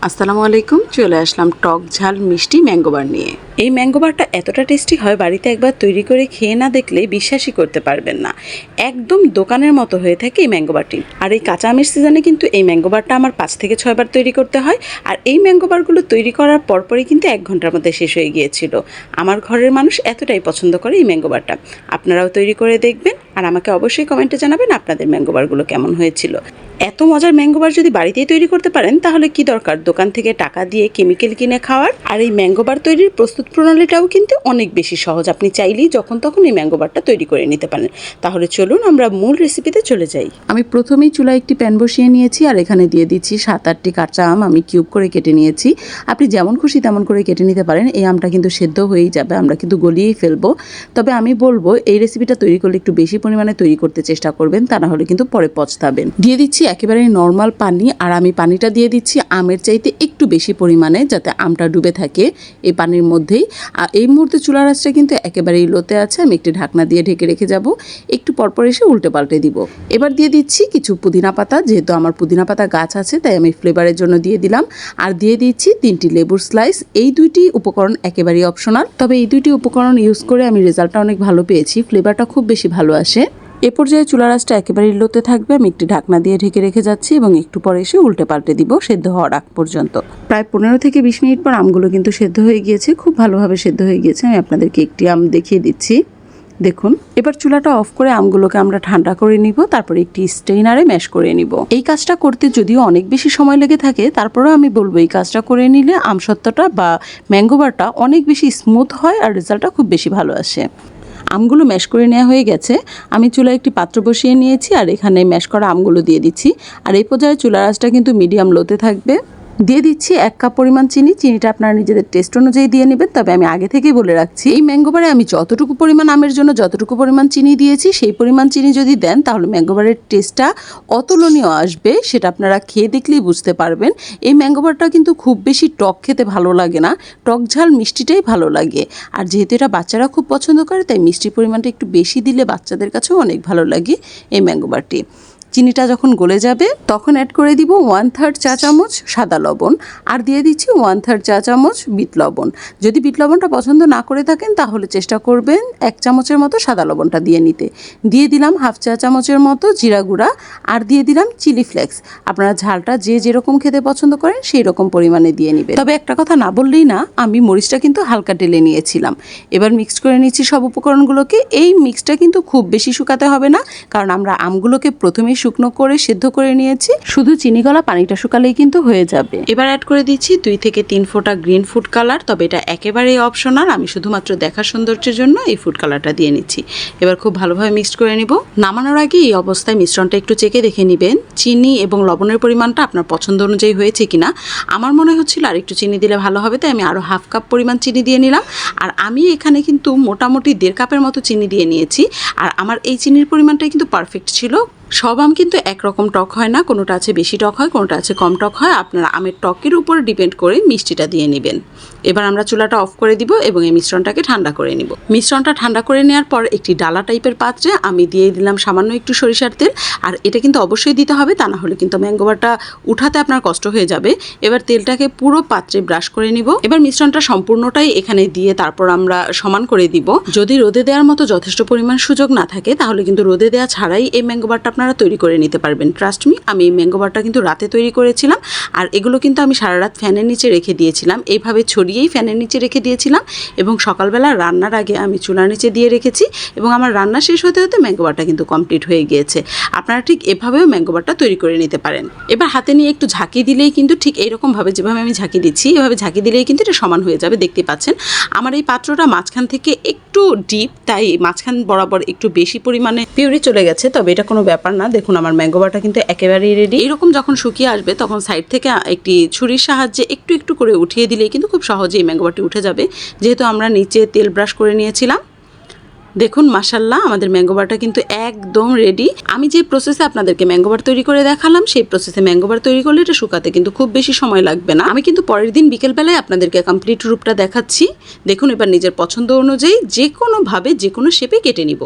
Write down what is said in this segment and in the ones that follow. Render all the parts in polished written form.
আসসালামু আলাইকুম। চলে আসলাম টক ঝাল মিষ্টি ম্যাঙ্গো বার নিয়ে। এই ম্যাঙ্গো বারটা এতটা টেস্টি হয়, বাড়িতে একবার তৈরি করে খেয়ে না দেখলে বিশ্বাসই করতে পারবেন না। একদম দোকানের মতো হয়ে থাকে এই ম্যাঙ্গো বারটি। আর এই কাঁচা আমের সিজনে কিন্তু এই ম্যাঙ্গো বারটা আমার 5 থেকে 6 বার তৈরি করতে হয়। আর এই ম্যাঙ্গো বারগুলো তৈরি করার পরপরই কিন্তু 1 ঘন্টার মধ্যে শেষ হয়ে গিয়েছিল। আমার ঘরের মানুষ এতটাই পছন্দ করে এই ম্যাঙ্গো বারটা। আপনারাও তৈরি করে দেখবেন আর আমাকে অবশ্যই কমেন্টে জানাবেন আপনাদের ম্যাঙ্গো বারগুলো কেমন হয়েছিল। এত মজার ম্যাঙ্গো বার যদি বাড়িতেই তৈরি করতে পারেন তাহলে কি দরকার দোকান থেকে টাকা দিয়ে কেমিক্যাল কিনে খাওয়ার। আর এই ম্যাঙ্গো বার তৈরির প্রস্তুত প্রণালীটাও কিন্তু অনেক বেশি সহজ। আপনি চাইলেই যখন তখন এই ম্যাঙ্গো বারটা তৈরি করে নিতে পারেন। তাহলে চলুন আমরা মূল রেসিপিতে চলে যাই। আমি প্রথমেই চুলায় একটি প্যান বসিয়ে নিয়েছি আর এখানে দিয়ে দিচ্ছি 7-8টি কাঁচা আম। আমি কিউব করে কেটে নিয়েছি। আপনি যেমন খুশি তেমন করে কেটে নিতে পারেন। এই আমটা কিন্তু সেদ্ধ হয়েই যাবে, আমরা কিন্তু গলিয়েই ফেলবো। তবে আমি বলবো এই রেসিপিটা তৈরি করলে একটু বেশি পরিমাণে তৈরি করতে চেষ্টা করবেন, তা না হলে কিন্তু পরে পচতাবেন। দিয়ে দিচ্ছি একেবারে নর্মাল পানি, আর আমি পানিটা দিয়ে দিচ্ছি আমের চাইতে একটু বেশি পরিমাণে, যাতে আমটা ডুবে থাকে এই পানির মধ্যেই। আর এই মুহূর্তে চুলার আঁচটা কিন্তু একেবারেই লোতে আছে। আমি একটি ঢাকনা দিয়ে ঢেকে রেখে যাব, একটু পরপর এসে উল্টে পাল্টে দিব। এবার দিয়ে দিচ্ছি কিছু পুদিনা পাতা, যেহেতু আমার পুদিনা পাতা গাছ আছে তাই আমি ফ্লেভারের জন্য দিয়ে দিলাম। আর দিয়ে দিচ্ছি 3টি লেবুর স্লাইস। এই 2টি উপকরণ একেবারেই অপশনাল, তবে এই 2টি উপকরণ ইউজ করে আমি রেজাল্টটা অনেক ভালো পেয়েছি। ফ্লেভারটা খুব বেশি ভালো আসে। এ পর্যায়ে চুলার আঁচটা একেবারেই লোতে থাকবে। আমি একটি ঢাকনা দিয়ে ঢেকে রেখে যাচ্ছি এবং একটু পরে এসে উল্টে পাল্টে দিব সেদ্ধ হওয়ার আগ পর্যন্ত। প্রায় 15 থেকে 20 মিনিট পর আমগুলো কিন্তু সেদ্ধ হয়ে গিয়েছে, খুব ভালোভাবে সেদ্ধ হয়ে গিয়েছে। আমি আপনাদেরকে একটি আম দেখিয়ে দিচ্ছি, দেখুন। এবার চুলাটা অফ করে আমগুলোকে আমরা ঠান্ডা করে নিব, তারপরে একটি স্ট্রেইনারে ম্যাশ করে নিব। এই কাজটা করতে যদিও অনেক বেশি সময় লেগে থাকে, তারপরেও আমি বলবো এই কাজটা করে নিলে আমসত্ত্বটা বা ম্যাঙ্গো বারটা অনেক বেশি স্মুথ হয় আর রেজাল্টটা খুব বেশি ভালো আসে। আমগুলো ম্যাশ করে নেওয়া হয়ে গেছে। আমি চুলায় একটি পাত্র বসিয়ে নিয়েছি আর এখানে ম্যাশ করা আমগুলো দিয়ে দিচ্ছি। আর এই পর্যায়ে চুলার আঁচটা কিন্তু মিডিয়াম লোতে থাকবে। দিয়ে দিচ্ছি 1 কাপ পরিমাণ চিনি। চিনিটা আপনারা নিজেদের টেস্ট অনুযায়ী দিয়ে নেবেন, তবে আমি আগে থেকেই বলে রাখছি এই ম্যাঙ্গো বারে আমি যতটুকু পরিমাণ আমের জন্য যতটুকু পরিমাণ চিনি দিয়েছি সেই পরিমাণ চিনি যদি দেন তাহলে ম্যাঙ্গো বারের টেস্টটা অতুলনীয় আসবে। সেটা আপনারা খেয়ে দেখলেই বুঝতে পারবেন। এই ম্যাঙ্গো বারটা কিন্তু খুব বেশি টক খেতে ভালো লাগে না, টক ঝাল মিষ্টিটাই ভালো লাগে। আর যেহেতু এটা বাচ্চারা খুব পছন্দ করে তাই মিষ্টির পরিমাণটা একটু বেশি দিলে বাচ্চাদের কাছেও অনেক ভালো লাগে এই ম্যাঙ্গো বারটি। চিনিটা যখন গলে যাবে তখন অ্যাড করে দিব 1/3 চা চামচ সাদা লবণ, আর দিয়ে দিচ্ছি 1/3 চা চামচ বিট লবণ। যদি বিট লবণটা পছন্দ না করে থাকেন তাহলে চেষ্টা করবেন 1 চামচের মতো সাদা লবণটা দিয়ে নিতে। দিয়ে দিলাম 1/2 চা চামচের মতো জিরা গুঁড়া, আর দিয়ে দিলাম চিলি ফ্লেক্স। আপনারা ঝালটা যে যেরকম খেতে পছন্দ করেন সেই রকম পরিমাণে দিয়ে নেবেন। তবে একটা কথা না বললেই না, আমি মরিচটা কিন্তু হালকা ঢেলে নিয়েছিলাম। এবার মিক্স করে নিচ্ছি সব উপকরণগুলোকে। এই মিক্সটা কিন্তু খুব বেশি শুকাতে হবে না, কারণ আমরা আমগুলোকে প্রথমেই শুকনো করে সেদ্ধ করে নিয়েছি। শুধু চিনি গলা পানিটা শুকালেই কিন্তু হয়ে যাবে। এবার অ্যাড করে দিচ্ছি 2 থেকে 3 ফোঁটা গ্রিন ফুড কালার, তবে এটা একেবারেই অপশনাল। আমি শুধুমাত্র দেখার সৌন্দর্যের জন্য এই ফুড কালারটা দিয়ে নিচ্ছি। এবার খুব ভালোভাবে মিক্সড করে নিব। নামানোর আগে এই অবস্থায় মিশ্রণটা একটু চেখে দেখে নেবেন চিনি এবং লবণের পরিমাণটা আপনার পছন্দ অনুযায়ী হয়েছে কিনা। আমার মনে হচ্ছিল আর একটু চিনি দিলে ভালো হবে, তাই আমি আরও 1/2 কাপ পরিমাণ চিনি দিয়ে নিলাম। আর আমি এখানে কিন্তু মোটামুটি 1.5 কাপের মতো চিনি দিয়ে নিয়েছি। আর আমার এই চিনির পরিমাণটাই কিন্তু পারফেক্ট ছিল। সব আম কিন্তু একরকম টক হয় না, কোনোটা আছে বেশি টক হয়, কোনোটা আছে কম টক হয়। আপনারা আমের টকের উপর ডিপেন্ড করে মিষ্টিটা দিয়ে নেবেন। এবার আমরা চুলাটা অফ করে দিব এবং এই মিশ্রণটাকে ঠান্ডা করে নিব। মিশ্রণটা ঠান্ডা করে নেওয়ার পর একটি ডালা টাইপের পাত্রে আমি দিয়ে দিলাম সামান্য একটু সরিষার তেল। আর এটা কিন্তু অবশ্যই দিতে হবে, তা না হলে কিন্তু ম্যাঙ্গো বারটা উঠাতে আপনার কষ্ট হয়ে যাবে। এবার তেলটাকে পুরো পাত্রে ব্রাশ করে নিব। এবার মিশ্রণটা সম্পূর্ণটাই এখানে দিয়ে তারপর আমরা সমান করে দিব। যদি রোদে দেওয়ার মতো যথেষ্ট পরিমাণ সুযোগ না থাকে তাহলে কিন্তু রোদে দেওয়া ছাড়াই এই ম্যাঙ্গো বারটা আপনারা তৈরি করে নিতে পারবেন। ট্রাস্ট মি, আমি এই ম্যাঙ্গো বারটা কিন্তু রাতে তৈরি করেছিলাম। আর এগুলো কিন্তু আমি সারা রাত ফ্যানের নিচে রেখে দিয়েছিলাম, এইভাবে ছড়িয়েই ফ্যানের নিচে রেখে দিয়েছিলাম। এবং সকালবেলা রান্নার আগে আমি চুলার নিচে দিয়ে রেখেছি এবং আমার রান্না শেষ হতে হতে ম্যাঙ্গো বারটা কিন্তু কমপ্লিট হয়ে গিয়েছে। আপনারা ঠিক এভাবেও ম্যাঙ্গো বারটা তৈরি করে নিতে পারেন। এবার হাতে নিয়ে একটু ঝাঁকি দিলেই কিন্তু ঠিক এইরকমভাবে যেভাবে আমি ঝাঁকি দিচ্ছি এভাবে ঝাঁকি দিলেই কিন্তু এটা সমান হয়ে যাবে। দেখতে পাচ্ছেন আমার এই পাত্রটা মাঝখান থেকে একটু ডিপ, তাই মাঝখান বরাবর একটু বেশি পরিমাণে পিউরি চলে গেছে, তবে এটা কোনো ব্যাপার না। দেখুন আমার ম্যাঙ্গো বারটা কিন্তু একেবারেই রেডি। এরকম যখন শুকিয়ে আসবে তখন সাইড থেকে একটি ছুরির সাহায্যে একটু একটু করে উঠিয়ে দিলেই কিন্তু খুব সহজেই ম্যাঙ্গো বারটি উঠে যাবে, যেহেতু আমরা নিচে তেল ব্রাশ করে নিয়েছিলাম। দেখুন মাশাল্লাহ আমাদের ম্যাঙ্গো বারটা কিন্তু একদম রেডি। আমি যে প্রসেসে আপনাদেরকে ম্যাঙ্গো বার তৈরি করে দেখালাম সেই প্রসেসে ম্যাঙ্গো বার তৈরি করলে এটা শুকাতে কিন্তু খুব বেশি সময় লাগবে না। আমি কিন্তু পরের দিন বিকেলবেলায় আপনাদেরকে কমপ্লিট রূপটা দেখাচ্ছি। দেখুন এবার নিজের পছন্দ অনুযায়ী যে কোনোভাবে যে কোনো শেপে কেটে নিব।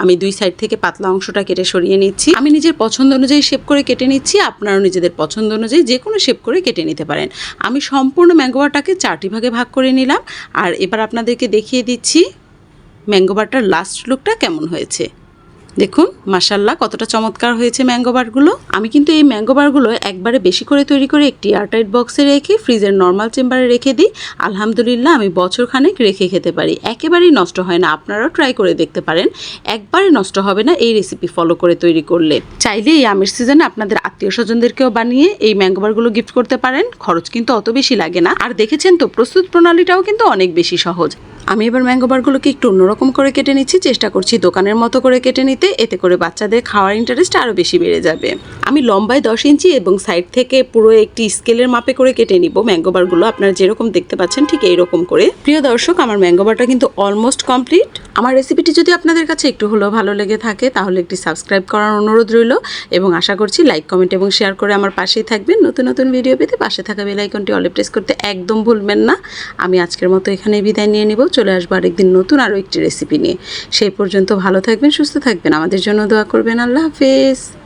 আমি দুই সাইড থেকে পাতলা অংশটা কেটে সরিয়ে নিচ্ছি। আমি নিজের পছন্দ অনুযায়ী শেপ করে কেটে নিচ্ছি, আপনারাও নিজেদের পছন্দ অনুযায়ী যে কোনো শেপ করে কেটে নিতে পারেন। আমি সম্পূর্ণ ম্যাঙ্গো বারটাকে 4টি ভাগে ভাগ করে নিলাম। আর এবার আপনাদেরকে দেখিয়ে দিচ্ছি ম্যাঙ্গো বারটার লাস্ট লুকটা কেমন হয়েছে। দেখুন মাশাল্লাহ কতটা চমৎকার হয়েছে ম্যাঙ্গো বারগুলো। আমি কিন্তু এই ম্যাঙ্গো বারগুলো একবারে বেশি করে তৈরি করে একটি এয়ারটাইট বক্সে রেখে ফ্রিজের নর্মাল চেম্বারে রেখে দিই। আলহামদুলিল্লাহ আমি বছরখানেক রেখে খেতে পারি, একেবারেই নষ্ট হয় না। আপনারাও ট্রাই করে দেখতে পারেন, একবারে নষ্ট হবে না এই রেসিপি ফলো করে তৈরি করলে। চাইলে এই আমের সিজনে আপনাদের আত্মীয় স্বজনদেরকেও বানিয়ে এই ম্যাঙ্গো বারগুলো গিফট করতে পারেন। খরচ কিন্তু অত বেশি লাগে না। আর দেখেছেন তো প্রস্তুত প্রণালীটাও কিন্তু অনেক বেশি সহজ। আমি এবার ম্যাঙ্গো বারগুলোকে একটু অন্যরকম করে কেটে নিচ্ছি, চেষ্টা করছি দোকানের মতো করে কেটে নিতে, এতে করে বাচ্চাদের খাওয়ার ইন্টারেস্ট আরও বেশি বেড়ে যাবে। আমি লম্বায় 10 ইঞ্চি এবং সাইড থেকে পুরো একটি স্কেলের মাপে করে কেটে নিব ম্যাঙ্গো বারগুলো। আপনারা যেরকম দেখতে পাচ্ছেন ঠিক এইরকম করে। প্রিয় দর্শক আমার ম্যাঙ্গো বারটা কিন্তু অলমোস্ট কমপ্লিট। আমার রেসিপিটি যদি আপনাদের কাছে একটু হলেও ভালো লেগে থাকে তাহলে একটি সাবস্ক্রাইব করার অনুরোধ রইল এবং আশা করছি লাইক কমেন্ট এবং শেয়ার করে আমার পাশেই থাকবেন। নতুন নতুন ভিডিও পেতে পাশে থাকা বেল আইকনটি অলে প্রেস করতে একদম ভুলবেন না। আমি আজকের মতো এখানে বিদায় নিয়ে নিব, চলে আসবো আরেকদিন নতুন আরও একটি রেসিপি নিয়ে। সেই পর্যন্ত ভালো থাকবেন, সুস্থ থাকবেন, আমাদের জন্য দোয়া করবেন। আল্লাহ হাফেজ।